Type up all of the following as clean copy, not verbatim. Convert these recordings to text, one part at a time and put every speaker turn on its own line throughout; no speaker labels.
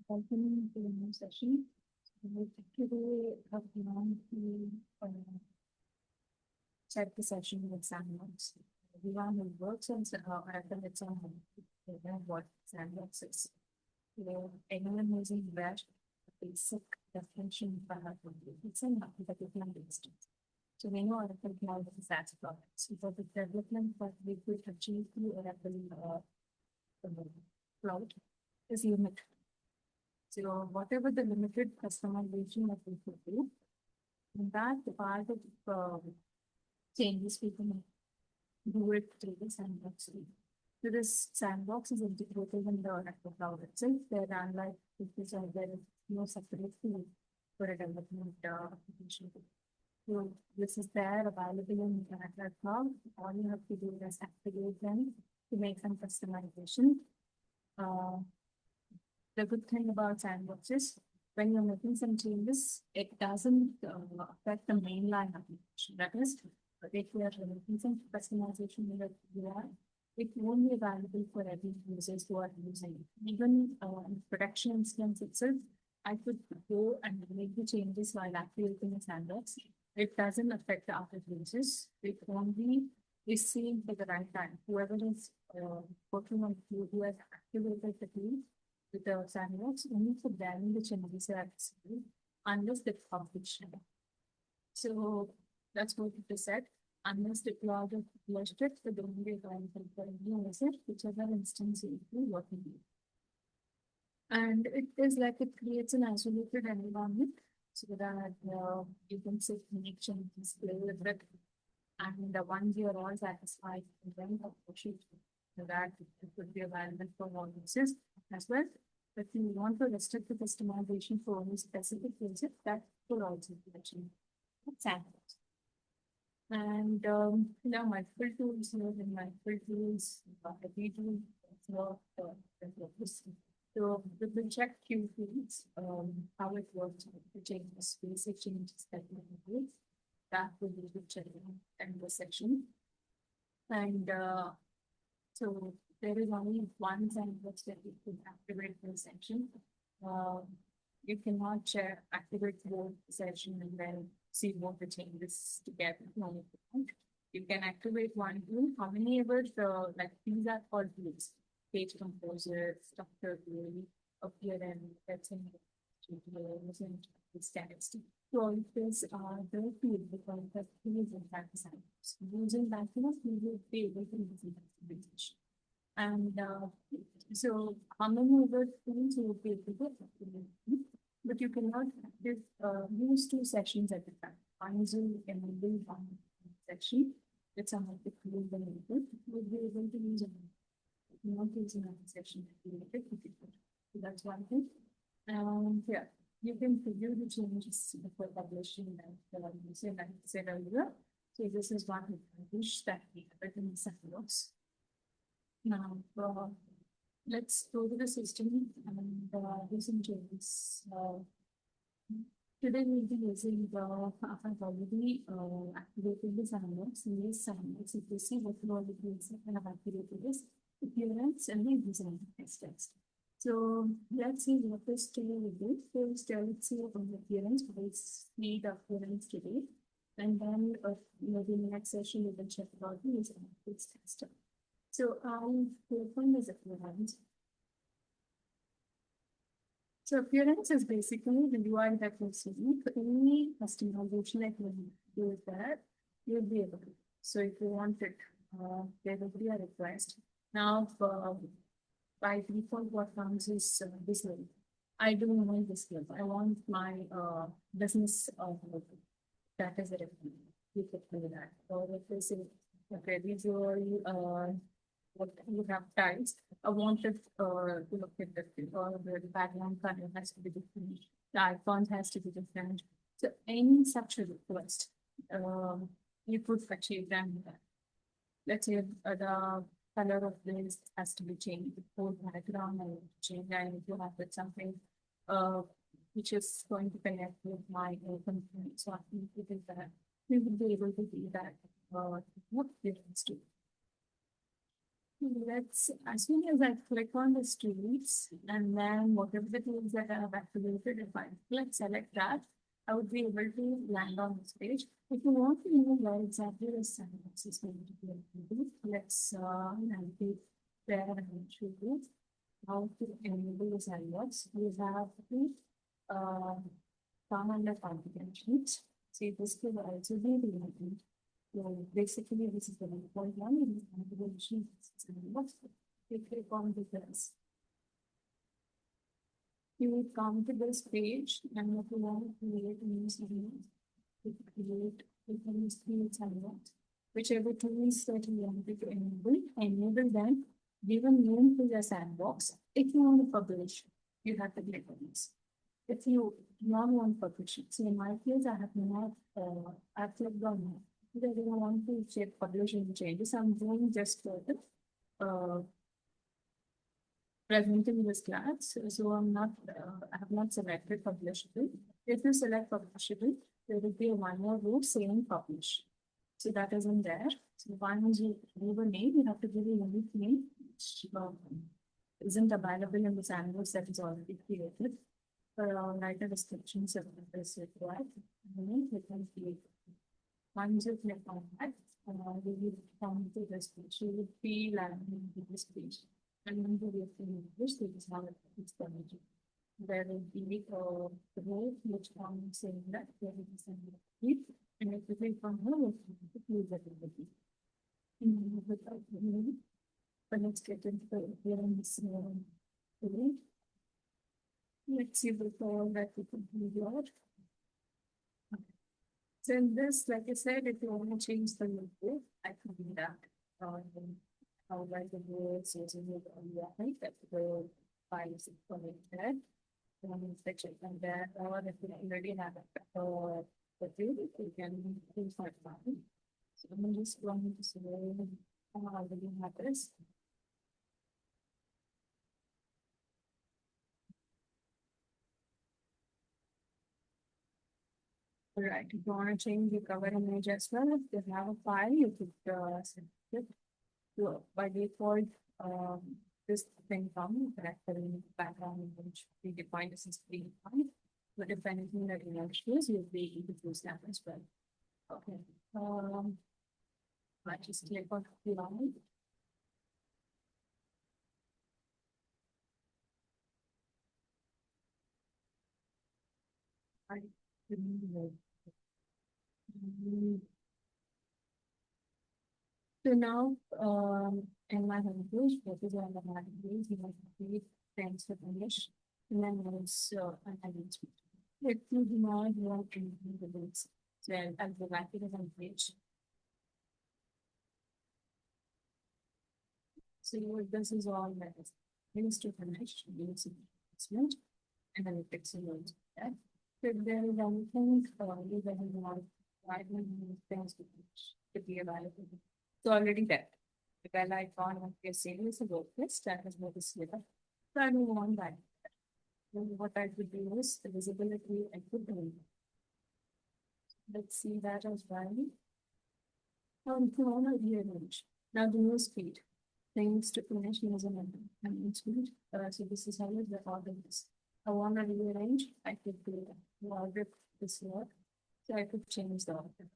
Welcome to the new session. Today, have planned to set the session with Sandbox. Everyone who works on Apple, it's on they know what Sandbox is. Anyone who's in Bash, basic definition of it's an application instance. So we know Oracle Cloud is SaaS products. So for the development that we could achieve through Oracle Cloud is limited. So whatever the limited customization that we could do, that part of changes we can do it through the sandbox. So this sandbox is integrated in the Oracle Cloud itself. There are unlike because there is no separate field for a development application. So this is there available in the Oracle Cloud. All you have to do is activate them to make some customization. The good thing about Sandbox is when you're making some changes, it doesn't affect the mainline application. That is, if you are making some customization in the UI, it won't be available for every users who are using it. Even in production instance itself, I could go and make the changes while activating a sandbox. It doesn't affect the other users. It only is seen for the right time. Whoever is working on the tool, who has activated the tool, with the sandbox, only for them the changes are accessible unless they publish them. So that's what it is said. Unless the cloud is published it, the only be available for any user, whichever instance you will be working with. And it is like it creates an isolated environment so that you can sit, make changes, play with it. And once you're all satisfied, then publish it so that it could be available for all users as well. If you want to restrict the customization for only specific user, that will also be achieved. Sandbox. And multiple tools here and multiple tools, every tool. So we will check few things, how it works, the changes, basic changes that we do. That will be the checking and the section. And so there is only one sandbox that you can activate the section. You cannot activate both session and then see what the changes together. No, you can activate one tool. How many ever like these are called tools? Page composer, structure tool, appearance, that's in tutorials and statistics. So all these are the field because the fields in fact science. Using that, we will be able to use it. And so how many other things you will be able to activate? But you cannot use two sessions at a time. One is enable one section with some of the field enabled. You will be able to use another. Not use another section related to it. So that's one thing. Yeah, you can preview the changes before publishing that you said earlier. So this is one advantage that we have in Sandbox. Now, let's go to the system and do some changes. Today we'll be using I've already activated the Sandbox. In this Sandbox, if you see what all the things I have activated is appearance and the design text. So let's see what this today will do. First, let's see on the appearance. We'll see the appearance today. And then maybe in the next session, we will check about the design text. So I'll open this appearance. So appearance is basically the UI that you're seeing. For any customization that you do with that, you'll be able to. So if you want it, there will be a request. Now, by default, what comes is this level. I don't want this level. I want my business that is a requirement. You could do that. Or if they say, okay, these are what you have tiles. I wanted to look at the background color has to be different. The icons has to be different. So any such a request, you could achieve them. Let's say the color of this has to be changed. The whole background and change. And if you have with something which is going to connect with my company, so I think it is that we will be able to do that. What difference do? As soon as I click on the streets and then whatever the tools that I have activated, if I select that, I would be able to land on this page. If you want to know where exactly the sandbox is going to be available, let's navigate there and show you how to enable the sandbox. We have to uh, come under configurations. See, this could also be the so basically, this is the 1.1 and configuration sandbox. We click on the plus. You will come to this page and if you want to create a new sandbox, you can create sandbox. Whichever tools that you want to enable them, give a name to your sandbox. If you want to publish, you have to click on this. If you do not want publishing, so in my case, I have not, I've clicked on that. Because I don't want to check publishing changes. I'm doing just for the presenting this class. So I have not selected publishable. If you select publishable, there will be one more row saying publish. So that isn't there. So once you leave a name, you have to give a unique name, which isn't available in the sandbox that is already created. Write a description so that is required. And then click on create. Once you click on that, we will come to this page. You will be landing to this page. And then we will finish this, this is how it's going to be. There will be the row which comes saying that there will be some read, and if you click on her, we'll close that will be. Without the but let's get into the here in this today. Let's see the call that we can do out. So in this, like I said, if you want to change the logo, I can do that. How like the words using it on the right, that the files connected. Section and there, or if you already have it, the field, you can use that file. So I'm just going to say, I already have this. Right, if you want to change the cover image as well, if you have a file, you could select it. So by default, this thing comes character in background image we define this as predefined. But if anything that you want to choose, you'll be able to use that as well. Okay. I just click on apply. I remove it. So now, in my homepage, what is on the homepage, you have to create thanks for English, and then there's an announcement. If you do not want to include the links, so I'll go back to the homepage. So this is all that is links to finish, links to announcement, and then it takes a load. Okay? So if there is anything, you can want why things to be available. So already there. The bell icon of your saving is a worklist that is more visible. So I don't want that. Then what I would do is the visibility I could do. Let's see that as well. On a rearrange. Now the new speed. Things to finish using an speed. So this is how the order is. I want to rearrange, I could do the order this year. So I could change the order.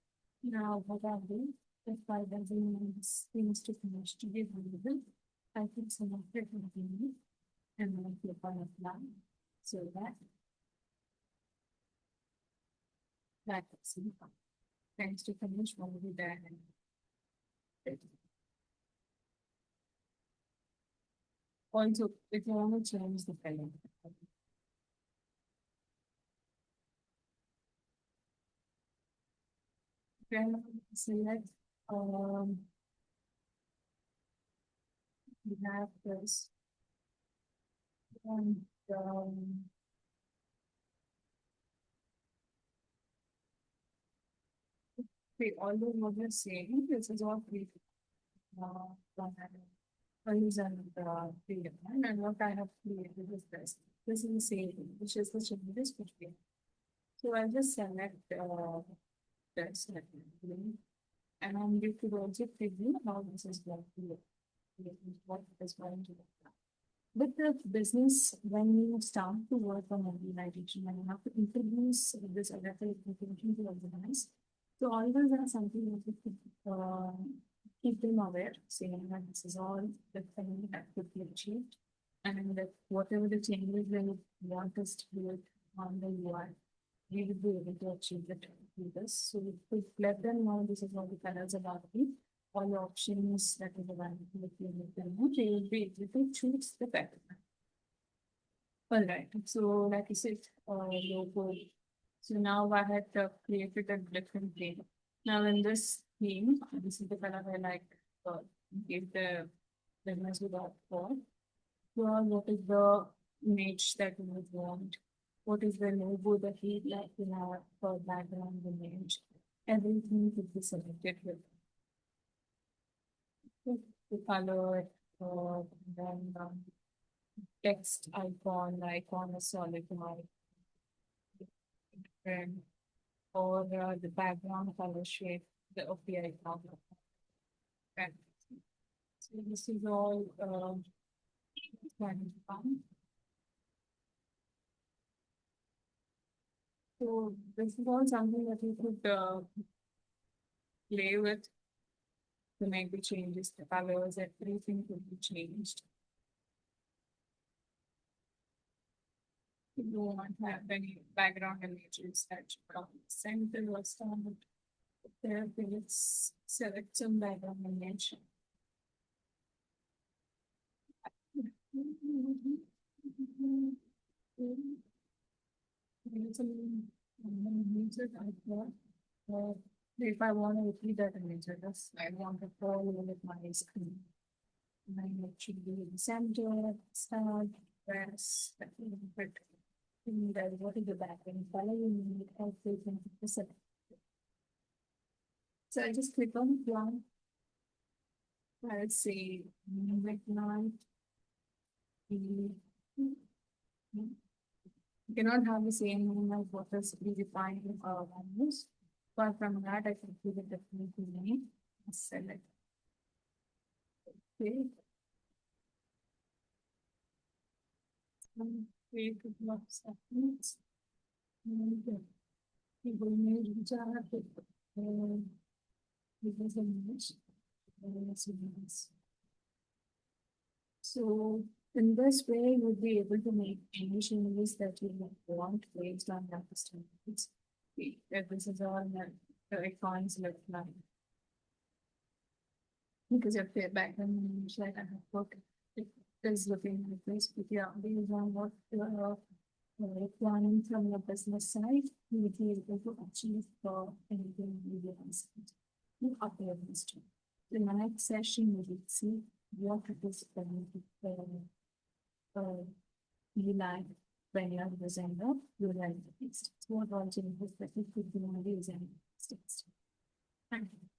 Now what I'll do, if I doesn't things to finish to be available, I can select it continue and then click on apply. So that is simple. Thanks to finish will be there. Also, if you want to change the color, then select we have this and although what you're saying, this is all free user freedom. And what I have created is this. This is the same, which is the changes which we have. So I'll just select this and I'm going to also preview how this is going to look. what is going to be. With the business, when you start to work on organization, when you have to introduce this other information to organize, so all those are something that you could keep them aware, saying that this is all the thing that could be achieved, and that whatever the changes they would want us to do it on the UI, we would be able to achieve it with this. So we could let them know this is what the colors are about to be, all the options that is available with you, let them know, they will be able to choose the better. All right, so like I said, logo. So now I had created a different theme. Now in this theme, this is the color I like give the business without for. Well, what is the image that you would want? What is the logo that you'd like to have for background image? Everything could be selected with the color, then text icon is solid white, and or the background color shape of the icon. Okay. So this is all kind of fun. So this is all something that you could play with to make the changes, the colors, everything could be changed. You don't want to have any background images that should come center or stand. There, let's select some background image. If I want to repeat that image, I want to follow with my screen. And it should be in center, start, press, what is the background color you need, everything to select. So I just click on plan. Let's say midnight. You cannot have the same name as what is predefined in our values. But from that, I can give it a different name and select. Okay. Create a couple of seconds. And we will make each other because image. So in this way, you'll be able to make any changes that you want based on that standards. If this is all the icons look like. Because if they're back then image that I have put, it is looking like this, but yeah, based on what requirement from your business side, you would be able to achieve for anything you want. You upload this to. In the next session, we will see what it is going to be like when you are using the URL text. So what all changes that you could do when using text. Thank you.